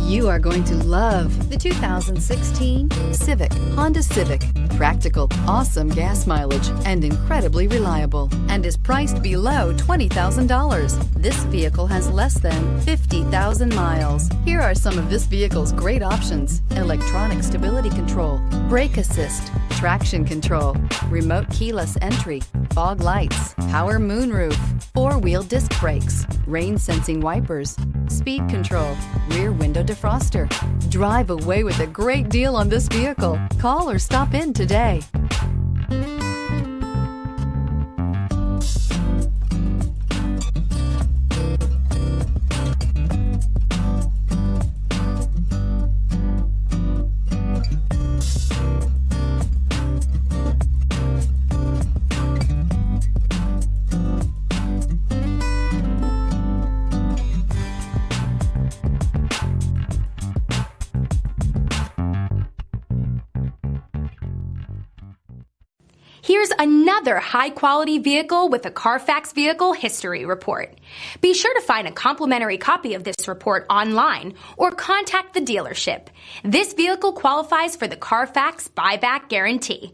You are going to love the 2016 Civic, Honda Civic. Practical, awesome gas mileage, and incredibly reliable, and is priced below $20,000. This vehicle has less than 50,000 miles. Here are some of this vehicle's great options: electronic stability control, brake assist, traction control, remote keyless entry, fog lights, power moonroof, four-wheel disc brakes, rain sensing wipers, speed control, rear window defroster. Drive away with a great deal on this vehicle. Call or stop in today. Here's another high-quality vehicle with a Carfax Vehicle History Report. Be sure to find a complimentary copy of this report online or contact the dealership. This vehicle qualifies for the Carfax Buyback Guarantee.